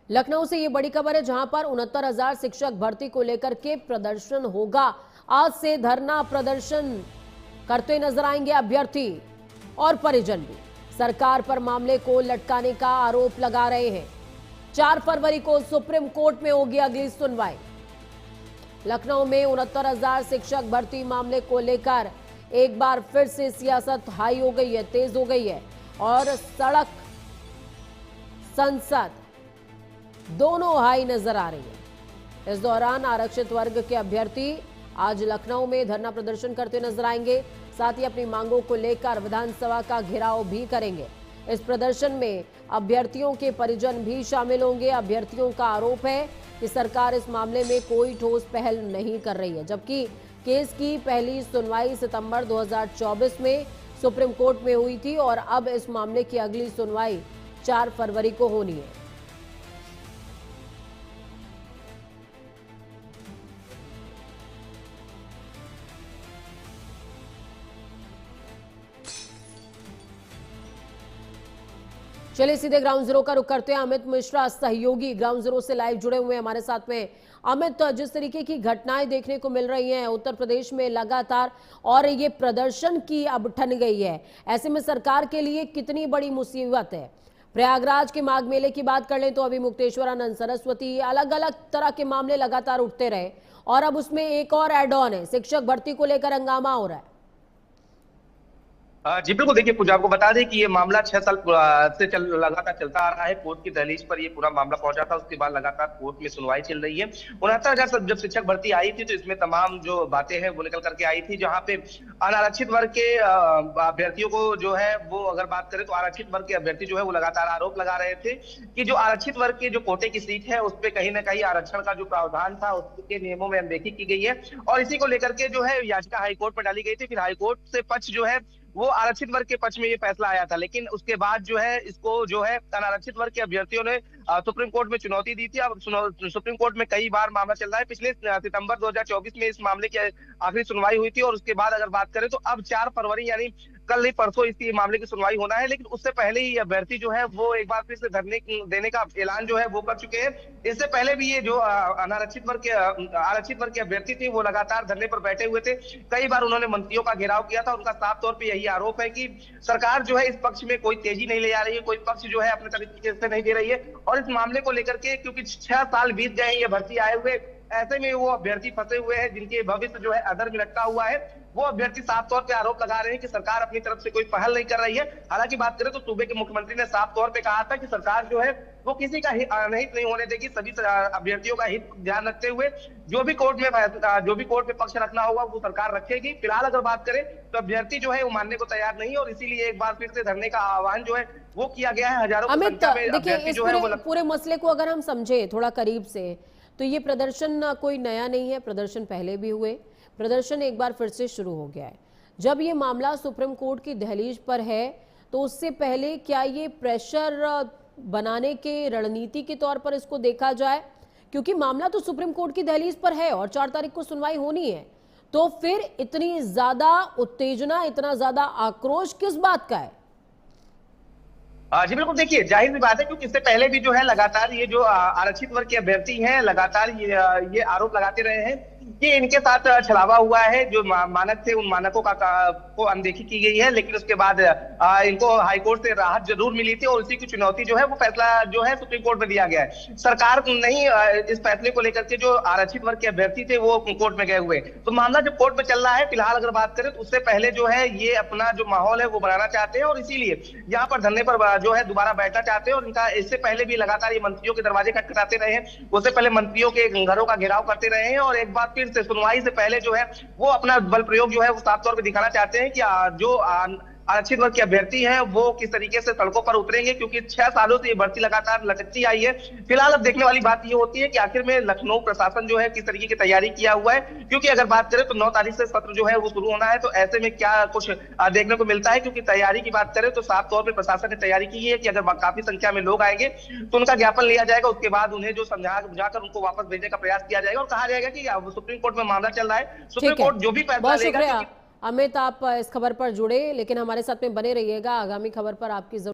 लखनऊ से ये बड़ी खबर है, जहां पर 69,000 शिक्षक भर्ती को लेकर के प्रदर्शन होगा। आज से धरना प्रदर्शन करते नजर आएंगे अभ्यर्थी और परिजन भी। सरकार पर मामले को लटकाने का आरोप लगा रहे हैं। 4 फरवरी को सुप्रीम कोर्ट में होगी अगली सुनवाई। लखनऊ में 69,000 शिक्षक भर्ती मामले को लेकर एक बार फिर से सियासत हाई हो गई है, तेज हो गई है और सड़क, संसद दोनों हाई नजर आ रही है। इस दौरान आरक्षित वर्ग के अभ्यर्थी आज लखनऊ में धरना प्रदर्शन करते नजर आएंगे। साथ ही अपनी मांगों को लेकर विधानसभा का घेराव भी करेंगे। इस प्रदर्शन में अभ्यर्थियों के परिजन भी शामिल होंगे। अभ्यर्थियों का आरोप है कि सरकार इस मामले में कोई ठोस पहल नहीं कर रही है, जबकि केस की पहली सुनवाई सितंबर 2024 में सुप्रीम कोर्ट में हुई थी और अब इस मामले की अगली सुनवाई 4 फरवरी को होनी है। चलिए सीधे ग्राउंड जीरो का रुख करते हैं। अमित मिश्रा, सहयोगी ग्राउंड जीरो से लाइव जुड़े हुए हैं हमारे साथ में। अमित, जिस तरीके की घटनाएं देखने को मिल रही हैं उत्तर प्रदेश में लगातार, और ये प्रदर्शन की अब ठन गई है, ऐसे में सरकार के लिए कितनी बड़ी मुसीबत है? प्रयागराज के माघ मेले की बात कर लें तो अभी मुक्तेश्वरानंद, सरस्वती, अलग अलग तरह के मामले लगातार उठते रहे और अब उसमें एक और एड ऑन है, शिक्षक भर्ती को लेकर हंगामा हो रहा है। जी बिल्कुल, देखिए पूजा, आपको बता दें कि ये मामला 6 साल से लगातार चलता आ रहा है। कोर्ट की दहलीज पर ये पूरा मामला पहुंचा था, उसके बाद लगातार कोर्ट में सुनवाई चल रही है। 69,000 जब शिक्षक भर्ती आई थी तो इसमें तमाम जो बातें हैं वो निकल करके आई थी, जहां पे अनारक्षित वर्ग के अभ्यर्थियों को जो है वो, अगर बात करें तो आरक्षित वर्ग के अभ्यर्थी जो है वो लगातार आरोप लगा रहे थे कि जो आरक्षित वर्ग के जो कोटे की सीट है उस पर कहीं ना कहीं आरक्षण का जो प्रावधान था उसके नियमों में अनदेखी की गई है और इसी को लेकर के जो है याचिका हाईकोर्ट में डाली गई थी। फिर हाईकोर्ट से पक्ष जो है वो आरक्षित वर्ग के पक्ष में ये फैसला आया था, लेकिन उसके बाद जो है इसको जो है अनारक्षित वर्ग के अभ्यर्थियों ने सुप्रीम कोर्ट में चुनौती दी थी। अब सुप्रीम कोर्ट में कई बार मामला चल रहा है। पिछले सितंबर 2024 में इस मामले की आखिरी सुनवाई हुई थी और उसके बाद अगर बात करें तो अब 4 फरवरी यानी कल नहीं परसों इस मामले की सुनवाई होना है। लेकिन उससे पहले ही अभ्यर्थी जो है वो एक बार फिर से धरने देने का ऐलान जो है वो कर चुके हैं। इससे पहले भी ये जो अनारक्षित वर्ग के आरक्षित वर्ग के अभ्यर्थी थे वो लगातार धरने पर बैठे हुए थे। कई बार उन्होंने मंत्रियों का घेराव किया था। उनका साफ तौर पर यही आरोप है कि सरकार जो है इस पक्ष में कोई तेजी नहीं ले आ रही है, कोई पक्ष जो है अपने तरीके से नहीं दे रही है और इस मामले को लेकर के, क्योंकि 6 साल बीत गए ये भर्ती आए हुए, ऐसे में वो अभ्यर्थी फंसे हुए हैं जिनके भविष्य जो है अधर में लटका हुआ है। वो अभ्यर्थी साफ तौर पे आरोप लगा रहे हैं कि सरकार अपनी तरफ से कोई पहल नहीं कर रही है। हालांकि बात करें तो सूबे के मुख्यमंत्री ने साफ तौर पे कहा था कि सरकार जो है वो किसी का अनहित नहीं होने देगी, सभी अभ्यर्थियों का हित ध्यान रखते हुए जो भी कोर्ट में पक्ष रखना होगा वो सरकार रखेगी। फिलहाल अगर बात करें तो अभ्यर्थी जो है वो मानने को तैयार नहीं, और इसीलिए एक बार फिर से धरने का आह्वान जो है वो किया गया है। हजारों की संख्या में अभ्यर्थी जो है वो पूरे मसले को अगर हम समझे थोड़ा करीब से, तो ये प्रदर्शन कोई नया नहीं है, प्रदर्शन पहले भी हुए, प्रदर्शन एक बार फिर से शुरू हो गया है। जब ये मामला सुप्रीम कोर्ट की दहलीज पर है तो उससे पहले क्या ये प्रेशर बनाने के रणनीति के तौर पर इसको देखा जाए? क्योंकि मामला तो सुप्रीम कोर्ट की दहलीज पर है और 4 तारीख को सुनवाई होनी है, तो फिर इतनी ज्यादा उत्तेजना, इतना ज्यादा आक्रोश किस बात का है? जी बिल्कुल, देखिए जाहिर सी बात है क्योंकि इससे पहले भी जो है लगातार ये जो आरक्षित वर्ग के अभ्यर्थी हैं लगातार ये आरोप लगाते रहे हैं कि इनके साथ छलावा हुआ है। जो मानक थे उन मानकों को अनदेखी की गई है, लेकिन उसके बाद इनको हाईकोर्ट से राहत जरूर मिली थी और उसी की चुनौती जो है वो फैसला जो है सुप्रीम कोर्ट में दिया गया है। सरकार नहीं इस फैसले को लेकर के जो आरक्षित वर्ग के अभ्यर्थी थे वो कोर्ट में गए हुए, तो मामला जब कोर्ट में चल रहा है फिलहाल अगर बात करें तो उससे पहले जो है ये अपना जो माहौल है वो बनाना चाहते हैं और इसीलिए यहाँ पर धरने पर जो है दोबारा बैठना चाहते हैं। और इनका इससे पहले भी लगातार ये मंत्रियों के दरवाजे खटखटाते रहे हैं, उससे पहले मंत्रियों के घरों का घेराव करते रहे हैं और एक बार फिर से सुनवाई से पहले जो है वो अपना बल प्रयोग जो है वो साफ तौर पे दिखाना चाहते हैं कि जो आरक्षित वर्ग के अभ्यर्थी हैं वो किस तरीके से सड़कों पर उतरेंगे, क्योंकि 6 सालों से ये भर्ती लगातार लटकती आई है। फिलहाल अब देखने वाली बात ये होती है कि आखिर में लखनऊ प्रशासन जो है किस तरीके की तैयारी किया हुआ है, क्योंकि अगर बात करें तो 9 तारीख से सत्र जो है वो शुरू होना है, तो ऐसे में क्या कुछ देखने को मिलता है। क्योंकि तैयारी की बात करें तो साफ तौर पर प्रशासन ने तैयारी की है कि अगर काफी संख्या में लोग आएंगे तो उनका ज्ञापन लिया जाएगा, उसके बाद उन्हें जो समझाकर उनको वापस भेजने का प्रयास किया जाएगा और कहा जाएगा कि सुप्रीम कोर्ट में मामला चल रहा है, सुप्रीम कोर्ट जो भी फैसला लेगा। अमित, आप इस खबर पर जुड़े, लेकिन हमारे साथ में बने रहिएगा, आगामी खबर पर आपकी